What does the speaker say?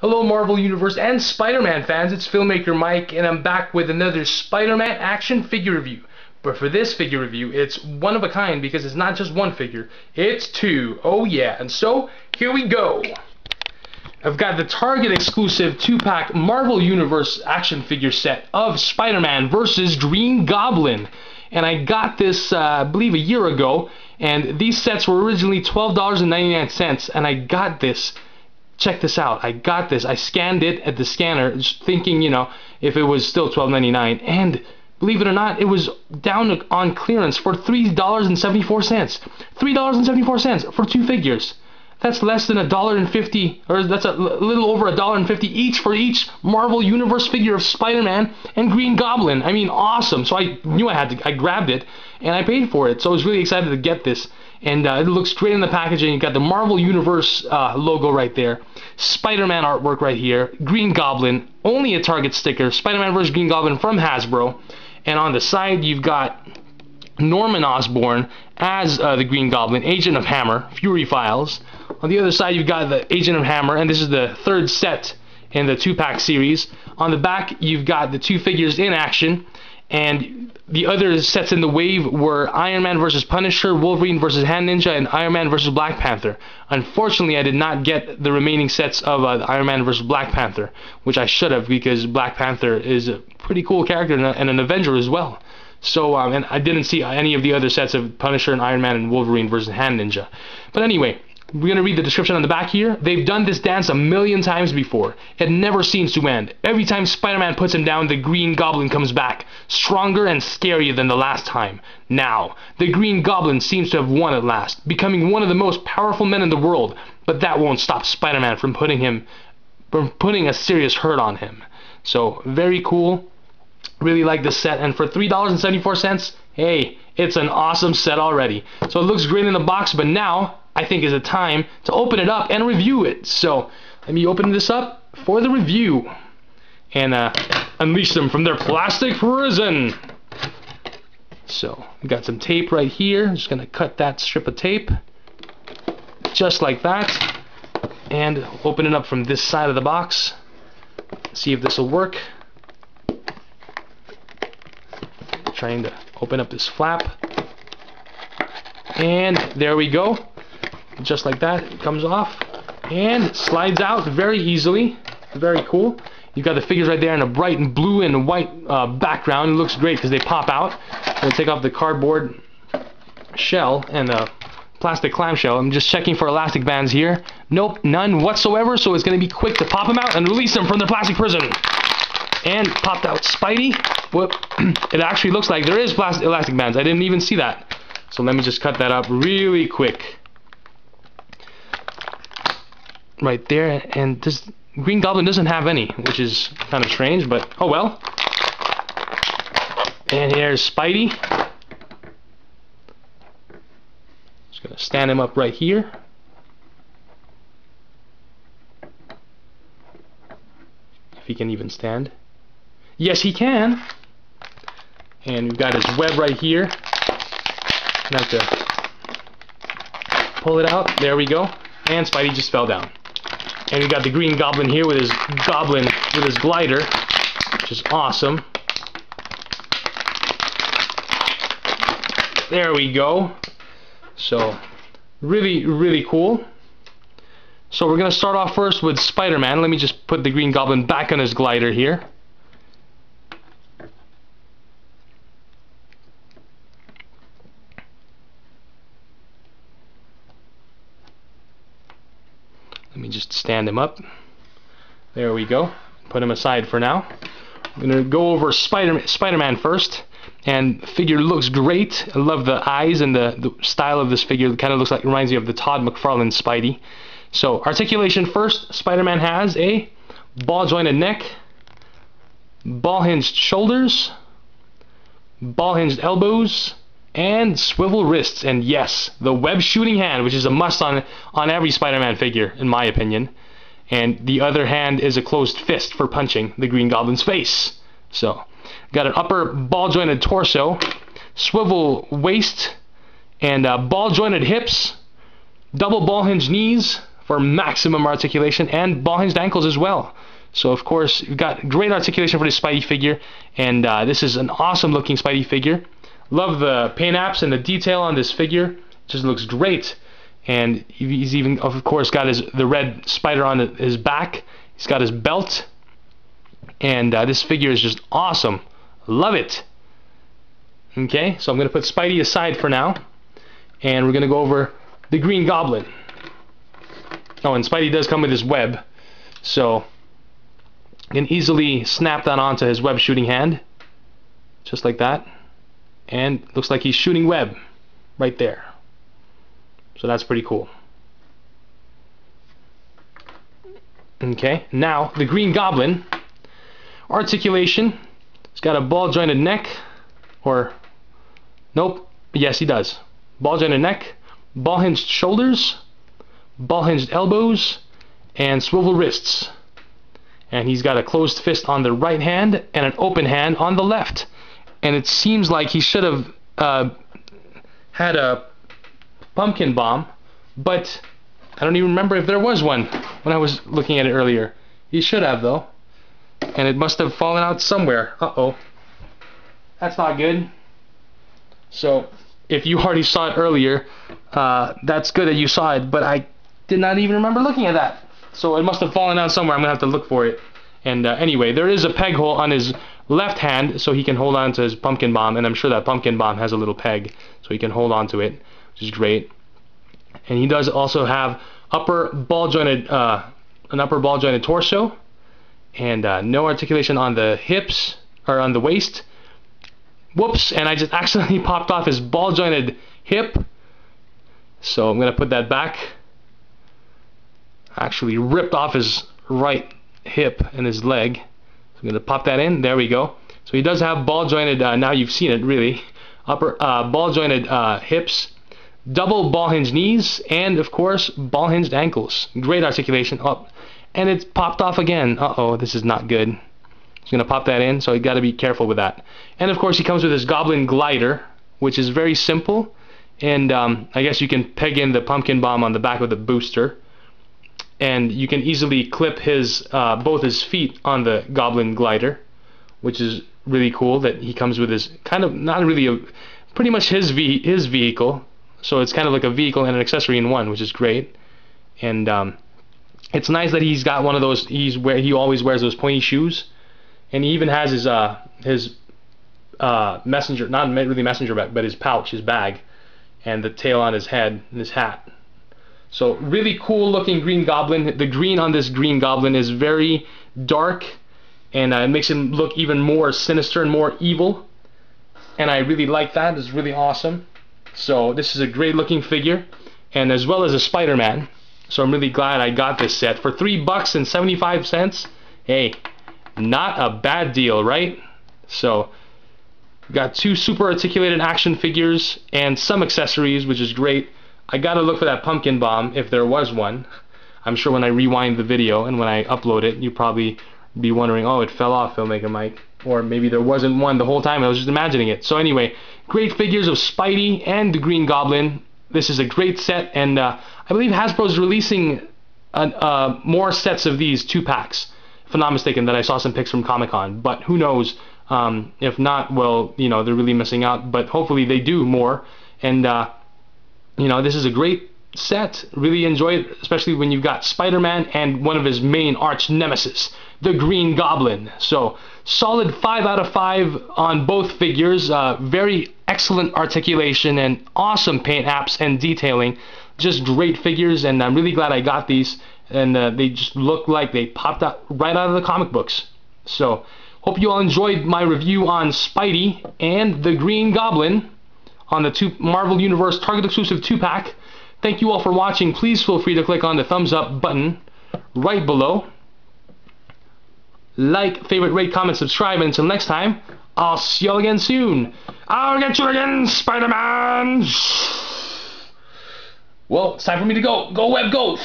Hello Marvel Universe and Spider-Man fans, it's filmmaker Mike and I'm back with another Spider-Man action figure review. But for this figure review, it's one of a kind because it's not just one figure, it's two. Oh yeah, and so here we go. I've got the Target exclusive 2-pack Marvel Universe action figure set of Spider-Man versus Green Goblin. And I got this, I believe, a year ago, and these sets were originally $12.99, and I got this. Check this out. I got this. I scanned it at the scanner, just thinking, you know, if it was still $12.99. And believe it or not, it was down on clearance for $3.74. $3.74 for two figures. That's less than $1.50, or that's a little over $1.50 each for each Marvel Universe figure of Spider-Man and Green Goblin. I mean, awesome. So I knew I grabbed it, and I paid for it. So I was really excited to get this. And it looks great in the packaging. You got the Marvel Universe logo right there, Spider-Man artwork right here, Green Goblin, only a Target sticker, Spider-Man vs. Green Goblin from Hasbro, and on the side you've got Norman Osborn as the Green Goblin, Agent of Hammer, Fury Files. On the other side you've got the Agent of Hammer, and this is the third set in the 2-pack series. On the back you've got the two figures in action, and the other sets in the wave were Iron Man vs. Punisher, Wolverine vs. Hand Ninja, and Iron Man vs. Black Panther. Unfortunately, I did not get the remaining sets of Iron Man vs. Black Panther, which I should have, because Black Panther is a pretty cool character and an Avenger as well. So, and I didn't see any of the other sets of Punisher and Iron Man and Wolverine vs. Hand Ninja. But anyway, we're going to read the description on the back here. They've done this dance a million times before. It never seems to end. Every time Spider-Man puts him down, the Green Goblin comes back, stronger and scarier than the last time. Now, the Green Goblin seems to have won at last, becoming one of the most powerful men in the world, but that won't stop Spider-Man from putting a serious hurt on him. So, very cool. Really like this set, and for $3.74, hey, it's an awesome set already. So it looks great in the box, but now I think is the time to open it up and review it. So let me open this up for the review and unleash them from their plastic prison. So we got some tape right here. I'm just gonna cut that strip of tape just like that and open it up from this side of the box. See if this will work. Trying to open up this flap, and there we go. Just like that, it comes off and slides out very easily. Very cool. You've got the figures right there in a bright and blue and white background. It looks great because they pop out. I'm going to take off the cardboard shell and the plastic clamshell. I'm just checking for elastic bands here. Nope, none whatsoever, so it's going to be quick to pop them out and release them from their plastic prison. And popped out Spidey. Whoop. It actually looks like there is elastic bands. I didn't even see that. So let me just cut that up really quick. Right there. And this Green Goblin doesn't have any, which is kind of strange, but oh well. And here's Spidey. Just gonna stand him up right here. If he can even stand. Yes, he can. And we've got his web right here. I have to pull it out. There we go. And Spidey just fell down. And we got the Green Goblin here with his glider, which is awesome. There we go. So, really, really cool. So we're going to start off first with Spider-Man. Let me just put the Green Goblin back on his glider here. Let me just stand him up. There we go. Put him aside for now. I'm going to go over Spider-Man first. And the figure looks great. I love the eyes and the style of this figure. It kind of looks like, reminds me of the Todd McFarlane Spidey. So, articulation first. Spider-Man has a ball-jointed neck, ball-hinged shoulders, ball-hinged elbows, and swivel wrists. And yes, the web-shooting hand, which is a must on every Spider-Man figure, in my opinion. And the other hand is a closed fist for punching the Green Goblin's face. So, got an upper ball-jointed torso, swivel waist, and ball-jointed hips, double ball-hinged knees, for maximum articulation, and ball-hinged ankles as well. So of course, you've got great articulation for this Spidey figure, and this is an awesome looking Spidey figure. Love the paint apps and the detail on this figure. Just looks great. And he's even, of course, got the red spider on his back. He's got his belt. And this figure is just awesome. Love it. Okay, so I'm going to put Spidey aside for now. And we're going to go over the Green Goblin. Oh, and Spidey does come with his web. So you can easily snap that onto his web shooting hand. Just like that. And looks like he's shooting web right there. So that's pretty cool. Okay, now the Green Goblin. Articulation. He's got a ball jointed neck. Or, nope, yes he does. Ball jointed neck, ball hinged shoulders, ball hinged elbows, and swivel wrists. And he's got a closed fist on the right hand and an open hand on the left. And it seems like he should have had a pumpkin bomb, but I don't even remember if there was one when I was looking at it earlier. He should have, though. And it must have fallen out somewhere. Uh-oh. That's not good. So, if you already saw it earlier, that's good that you saw it, but I did not even remember looking at that. So it must have fallen out somewhere. I'm going to have to look for it. And anyway, there is a peg hole on his left hand, so he can hold on to his pumpkin bomb, and I'm sure that pumpkin bomb has a little peg, so he can hold on to it, which is great. And he does also have an upper ball jointed torso, and no articulation on the hips, or on the waist. Whoops, and I just accidentally popped off his ball jointed hip. So I'm going to put that back. Actually ripped off his right hip and his leg. So I'm going to pop that in. There we go. So he does have ball jointed, now you've seen it really, upper ball jointed hips, double ball hinged knees, and of course ball hinged ankles. Great articulation. Oh, and it's popped off again. Uh-oh, this is not good. He's going to pop that in, so you got to be careful with that. And of course he comes with his Goblin glider, which is very simple. And I guess you can peg in the pumpkin bomb on the back of the booster. And you can easily clip his both his feet on the Goblin glider, which is really cool that he comes with his kind of, not really a, pretty much his vehicle. So it's kind of like a vehicle and an accessory in one, which is great. And it's nice that he's got one of those, he always wears those pointy shoes. And he even has his messenger, not really messenger bag, but his pouch, his bag, and the tail on his head and his hat. So really cool looking Green Goblin. The green on this Green Goblin is very dark, and it makes him look even more sinister and more evil. And I really like that. It's really awesome. So this is a great looking figure, and as well as a Spider-Man. So I'm really glad I got this set for $3.75. Hey, not a bad deal, right? So we got two super articulated action figures and some accessories, which is great. I gotta look for that pumpkin bomb if there was one. I'm sure when I rewind the video and when I upload it, you probably be wondering, oh, it fell off, Filmmaker Mike. Or maybe there wasn't one the whole time, I was just imagining it. So anyway, great figures of Spidey and the Green Goblin. This is a great set, and I believe Hasbro's releasing more sets of these 2-packs. If I'm not mistaken, that I saw some pics from Comic-Con, but who knows? If not, well, you know, they're really missing out, but hopefully they do more. And you know, this is a great set. Really enjoy it, especially when you've got Spider-Man and one of his main arch nemesis, the Green Goblin. So solid 5 out of 5 on both figures. Very excellent articulation and awesome paint apps and detailing. Just great figures, and I'm really glad I got these. And they just look like they popped out right out of the comic books. So hope you all enjoyed my review on Spidey and the Green Goblin on the Marvel Universe Target exclusive 2-pack. Thank you all for watching. Please feel free to click on the thumbs up button right below. Like, favorite, rate, comment, subscribe, and until next time, I'll see you all again soon. I'll get you again, Spider-Man! Well, it's time for me to go. Go, Web, go!